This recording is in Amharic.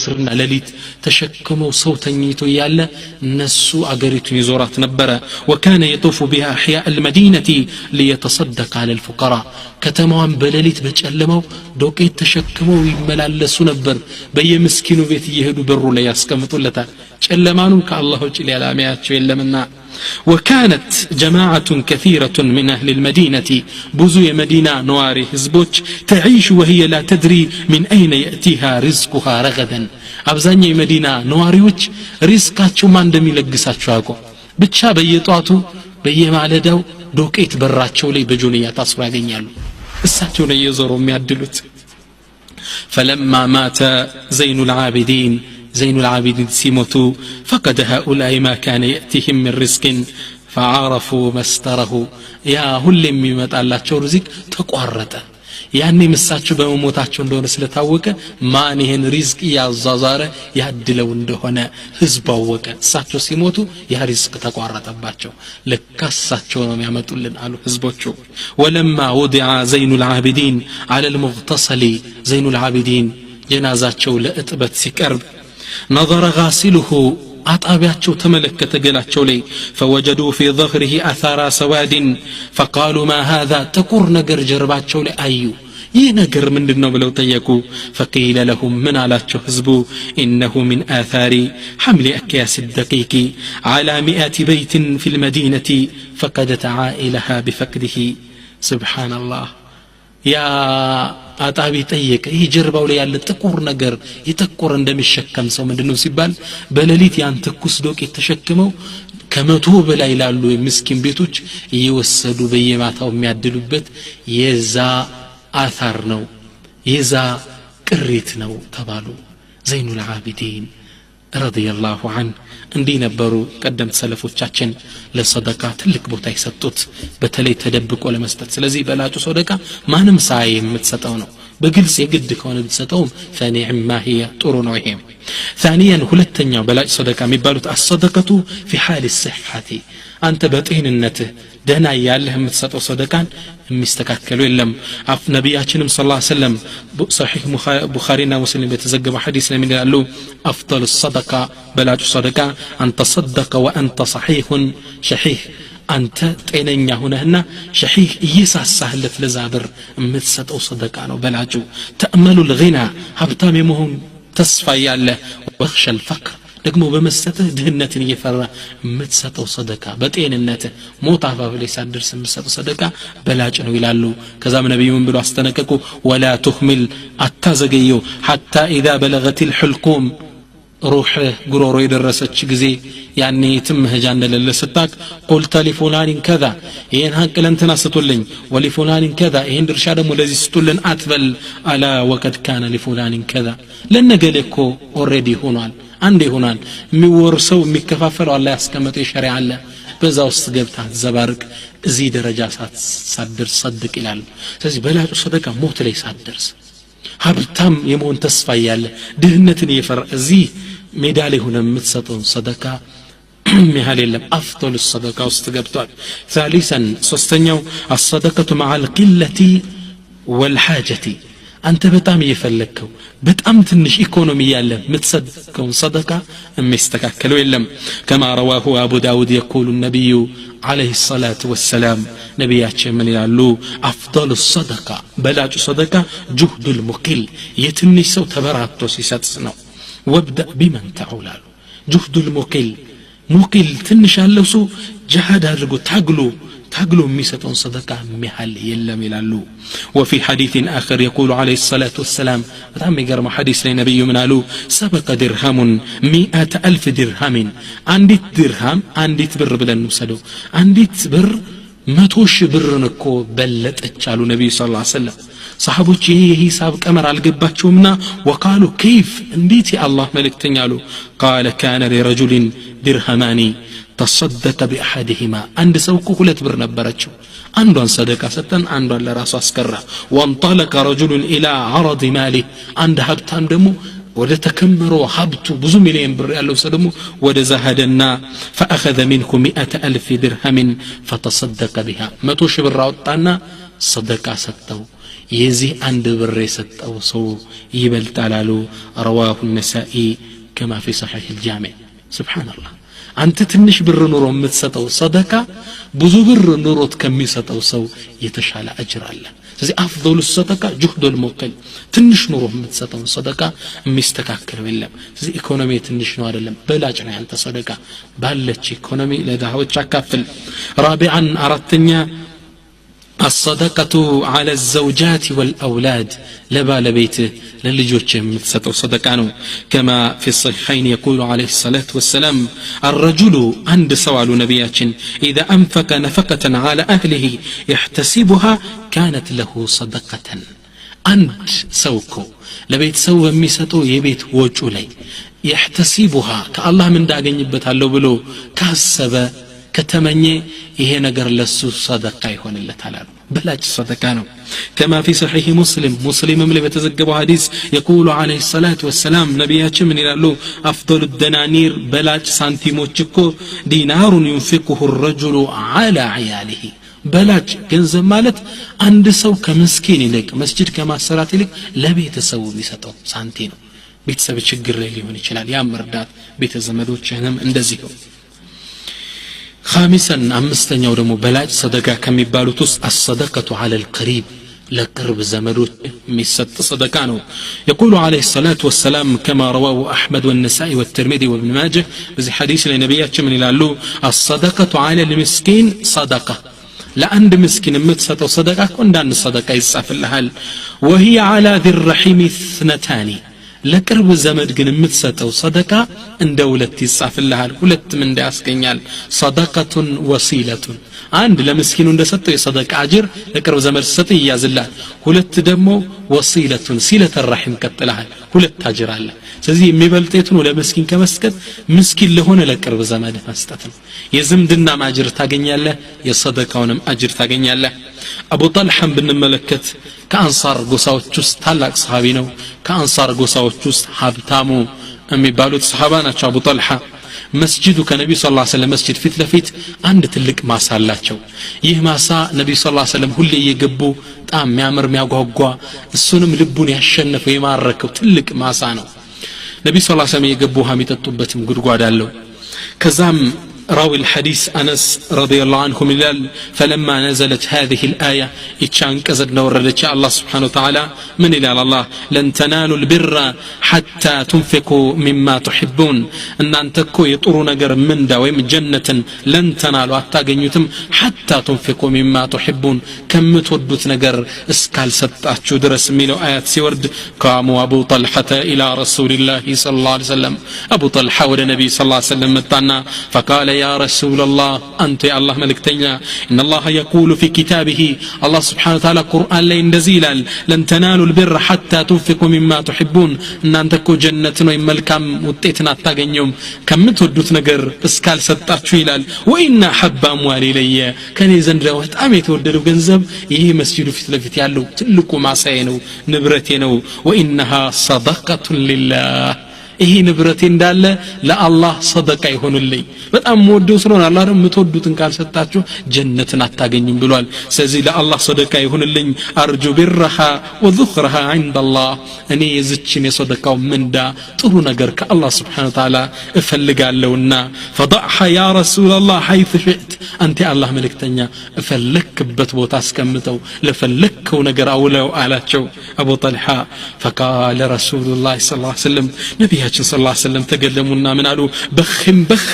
ስርና ለሊት ተሸክመው ሰው ተኝቶ ያለ እነሱ አገሪቱን ይዞራት ነበረ وكان يطوف بها احياء المدينه ليتصدق على الفقراء ከተማዋን በለሊት በጨለማው ዶቄት ተሸክመው ይመላለሱ ነበር በየምስኪኑ ቤት እየሄዱ በሩ ላይ ያስቀምጡለታል ጨለማኑን ከአላህ ውጭ ሌላ የሚያቸው የለምና وكانت جماعة كثيرة من أهل المدينة بزو مدينة نواري حزبوش تعيش وهي لا تدري من أين يأتيها رزقها رغدا أبزاني مدينة نواريوش رزقاتشو ما اندمي لقساتشو هاكو بتشا بيطواتو بيمعلدو دوكيت براتشو لي بجونية تصفر يالو الساتشو يزورو ميادلوت فلما مات زين العابدين زين العابدين سيموتو فقد هؤلاء ما كان يأتيهم من رزق فعرفوا مستره يا هلم يمطالاچو رزق ተቋረጠ ያኔ ምሳቸው በመሞታቸው እንደሆነ ስለታወቀ ማን ይሄን ሪዝቅ ያዛዛረ ያድለው እንደሆነ ህዝብ አወቀ እሳቸው ሲሞቱ ያ ሪዝቅ ተቋረጠባቸው ለካሳቸው ነው የሚያመጡልን አሉ ህዝቦቹ ولما وضع زين العابدين على المغتسل زين العابدين جنازاቸው ለእጥበት ሲቀርብ نظر غاسله አጣቢያቸው ተመለከተ ገላቸው ላይ فوجدوا في ظهره اثار سواد فقالوا ما هذا تقر ነገር ጀርባቸው ላይ አዩ ይህ ነገር ምንድነው ብለው ጠየቁ فقيل لهم من አላቸው ህዝቡ انه من آثار حمل اكياس الدقيق على 100 بيت في المدينة فقدت عائلها بفقده سبحان الله يا አጣቢ ጠየቀ ይህ ጀርባው ላይ ያለ ጥቁር ነገር ይተቆር እንደሚሸከም ሰው ምንድነው ሲባል በለሊት ያን ትኩስ ዶቄት ተሸክመው ከመቶ በላይ ላሉ የምስኪን ቤቶች እየወሰዱ በየማታው የሚያድሉበት የዛ አثር ነው የዛ ቅሪት ነው ተባሉ ዘይኑል ዓቢዲን ረዲየላሁ ዐንሁ እንዲህ ነበሩ ቀደምት ሰለፎቻችን ለሰደቃ ትልቅ ቦታ ይሰጡት በተለይ ተደብቆ ለመስጠት ስለዚህ በላጩ ሰደቃ ማንም ሳይ የምትሰጠው ነው በግልጽ የግድ ከሆነ ብትሰጠው فنعم هي ጥሩ ነው ይሄ ثانيا ሁለተኛው በላጭ ሰደቃ የሚባሉት الصدقه في حال الصحه አንተ በጤንነትህ ደህና ያለህ የምትሰጠው ሰደቃን የሚስተካከለው የለም አፍ ነብያችንም ሰለላሁ ዐለይሂ ወሰለም صحيح ቡኻሪና ሙስሊም በተዘገበ ሐዲስ ላይ ምን ይላሉ افضل الصدقه በላጩ ሰደቃ أن تصدق وأنت صحيح شحيح አንተ ጤነኛ ሆነህና ሸሂህ እየሳሳህለት ለዛብር የምትሰጠው ሰደቃ ነው በላጩ ተአመሉ الغنى ሀብታም የመሆን ተስፋ ያለ ወخش الفقر ደግሞ በመስጠትህ ድህነትን እየፈራ የምትሰጠው ሰደቃ በጤንነትህ ሞት አፋፍ ላይ ሳትደርስ የምትሰጠው ሰደቃ በላጭ ነው ይላሉ ከዛም ነብዩ ምን ብሎ አስተነቀቁ ولا تهمل አታዘገየው حتى اذا بلغت الحلقوم روح غرورو يدرسچ ጊዜ ያኔ ትምህጃ እንደሌለ ስታክ قلت لفلان كذا ይሄን ሀቅ ለእንትና ስጡልኝ ولفلان كذا ይሄን ድርሻ ደግሞ ለዚህ ስጡልን አትበል الا وقد كان لفلان كذا ለነገለኮ ኦሬዲ ሆኗል አንዴ ሆኗል የሚወርሰው የሚከፋፈለው አላህ ያስቀመጠው ሸሪዓ አለ በዛ ውስጥ ገብታ ዘባርቅ እዚህ ደረጃ ሳትደርስ صدق ይላል ስለዚህ በላጩ ሰደቃ ሞት ላይ ሳትደርስ ሀብታም የመሆን ተስፋ ያለ ድህነትን እየፈራ እዚህ ሜዳ ላይ ሆነ የምትሰጠው ሰደቃ ሚሃል የለም أفضل الصدقة ውስጥ ገብቷል ثالثا ሶስተኛው الصدقة مع القلة والحاجة አንተ በጣም እየፈለከው በጣም ትንሽ ኢኮኖሚ ያለ የምትሰደቀው ሰደቃ የሚስተካከለው የለም كما رواه ابو داود يقول النبي عليه الصلاة والسلام نبياتنا من يقولوا أفضل الصدقة بلاج صدقة جهد المقل يتني سو تبراتو سيساتسنو وابدأ بمن تعولال جهد المقل مقل تنش على جهاد هذا تاغلو ميستون صدقة محل يلم يلالو وفي حديث آخر يقول عليه الصلاة والسلام بتعم يقرم حديث لنبي من قالوا سبق درهم 100,000 درهم عندي درهم عندي بر بلن نسلو عندي بر 100,000 ብር እኮ በለጠች አሉ ነብዩ ሰለላሁ ዐለይሂ ወሰለም صحابوች ይሄ ሂሳብ ቀመር አልገባቸውምና وقالوا كيف እንዴት የአላህ መልእክተኛ አሉ قال كان لرجل درهمان تصدق بأحدهما عند سوق ሁለት ብር ነበረችው አንዷን ሰደቃ ሰጠን አንዷን ለራሱ አስቀራ وانطلق رجل الى عرض ماله عند ሀብታም ደግሞ ወደ ተከመረው ሀብቱ ብዙ ሚሊዮን ብር ያለው ሰው ደግሞ ወደ ዘሃደና فاخذ منه 100,000 درهم فتصدق بها 100,000 ብር አወጣና ሰደቃ ሰጠው የዚህ አንድ ብር የሰጠው ሰው ይበልጣል አሉ رواه النسائي كما في صحيح الجامع سبحان الله አንተ ትንሽ ብር ኑሮ የምትሰጠው ሰደቃ ብዙ ብር ኑሮት ከሚሰጠው ሰው የተሻለ አጅር አለ ስለዚህ አፍضل الصدقه جهد الموكل ትንሽ ኑሮ የምትሰጠው ሰደቃ የሚስተካከለው የለም ስለዚህ ኢኮኖሚ ትንሽ ነው አይደለም በላጭ ነው ያንተ ሰደቃ ባለች ኢኮኖሚ ለዳህዎች አካፍል رابعا አራተኛ الصدقة على الزوجات والأولاد لبالبيته للجوجه يمتسطو صدقانو كما في الصحيحين يقول عليه الصلاة والسلام الرجل عند سوال نبياتين إذا أنفق نفقة على أهله يحتسبها كانت له صدقة عند سوكو لبيت سو ميسطو يبيت وجو لي يحتسبها كالله من داغن يبتالو بلو كاسب كتمني ይሄ ነገር ለሱ ሰደቃ ይሆንለታል በላጭ ሰደቃ ነው كما في صحيح مسلم ላይ በተዘገበው ሐዲስ يقول عليه الصلاه والسلام ነብያችን ምን ይላሉ افضل الدنانير በላጭ ሳንቲሞች እኮ ዲናር ينفقه الرجل على عياله በላጭ ገንዘብ ማለት አንድ ሰው ከምስኪን ይልቅ መስጂድ ከማሰራት ይልቅ ለቤተሰቡ የሚሰጠው ሳንቲ ነው ቤተሰብ ችግር ላይ ሊሆን ይችላል ያ መርዳት ቤተዘመዶችህንም እንደዚህ ነው خامسا አምስተኛው ደግሞ በላጭ ሰደቃ ከሚባሉት ውስጥ الصدقه على القريب لقرب زمدوች የሚሰጥ ሰደቃ ነው يقول عليه الصلاه والسلام كما رواه احمد والنسائي والترمذي وابن ماجه በዚህ ሐዲስ ላይ ነብያችን ምን ይላሉ الصدقه على المسكين صدقه ለአንድ ምስኪን የምትሰጠው ሰደቃ እኮ እንዳንድ ሰደቃ ይጻፍልሃል وهي على ذي الرحم اثنتان ለቅርብ ዘመድ ግን የምትሰጠው ሰደቃ እንደ ሁለት ይጻፍልሃል ሁለትም እንዲያስገኛል ሰደቃቱን ወሲለቱን አንድ ለምስኪኑ እንደሰጠው የሰደቃ አጅር ለቅርብ ዘመድ ሰጠ ይያዝልሃል ሁለት ደግሞ ወሲለቱን ሲለተ ረሂም ቀጥልሃል ሁለት አጅር አለ ስለዚህ የሚበልጠው ነው ለምስኪን ከመስጠት ምስኪን ለሆነ ለቅርብ ዘመድ መስጠት ነው የዝምድና አጅር ታገኛለህ የሰደቃውንም አጅር ታገኛለህ አቡ ጠልሐን ብንመለከት ከአንሳር ጎሳዎች ውስጥ ታላቅ ሰሃቢ ነው ከአንሳር ጎሳዎች ውስጥ ሀብታሙ የሚባሉት ሰሃባ ናቸው አቡ ጠልሐ መስጂዱ ከነብዩ ሰለላሁ ዐለይሂ ወሰለም መስጂድ ፊት ለፊት አንድ ትልቅ ማሳ አላቸው ይህ ማሳ ነብዩ ሰለላሁ ዐለይሂ ወሰለም ሁሌ እየገቡ ጣም የሚያምር የሚያጓጓ እሱንም ልቡን ያሸነፈው የማረከው ትልቅ ማሳ ነው ነብዩ ሰለላሁ ዐለይሂ ወሰለም እየገቡ ውሃ የሚጠጡበትም ጉድጓድ አለው ከዛም راوي الحديث أنس رضي الله عنه من فلما نزلت هذه الآية إتشان كزدنا وردت الله سبحانه وتعالى من إلى الله لن تنالوا البر حتى تنفقوا مما تحبون أن أنتكو يطرون نجر من داوم جنة لن تنالوا أتاقنيتم حتى تنفقوا مما تحبون كم تودت نجر اسكال ستأتشو درس ميلو آيات سورد قاموا أبو طلحة إلى رسول الله صلى الله عليه وسلم أبو طلحة والنبي صلى الله عليه وسلم متعنا فقال يا رسول الله أنت يا الله ملكتنا إن الله يقول في كتابه الله سبحانه وتعالى قرآن لين نزيلا لن تنالوا البر حتى تنفقوا مما تحبون إن أنتكو جنة وإمالكم وطيتنا التاقنيوم كم تودوت نقر اسكال ستاتشو إلال وإن حب أموال إلي كان يزن روات أمي تودلو جنزب إيه مسجد في تلفت يالو تلكو معسينو نبرتينو وإنها صدقة لله ይሄ ንብረቴ እንዳለ ለአላህ ሰደቃ ይሆንልኝ በጣም ወደው ስለሆነ አላህ ደግሞ ተወዱትን ካልሰጣችሁ ጀነትን አታገኙም ብሏል ስለዚህ ለአላህ ሰደቃ ይሆንልኝ አርጁ ቢርሃ ወذخرها عند الله እኔ የዝችን የሰደቃው ምንዳ ጥሩ ነገር ከአላህ Subhanahu Wa Ta'ala እፈልጋለሁና فضعها يا رسول الله حيث شئت አንተ አላህ መልእክተኛ እፈልክበት ቦታ አስቀምጠው ለፈለከው ነገር አውለው አላቸው አቡ ጠልሃ فقال رسول الله صلى الله عليه وسلم ነብያችን ሰለላሁ ዐለይሂ ወሰለም ተገለሙና ምን አሉ በኽም በኽ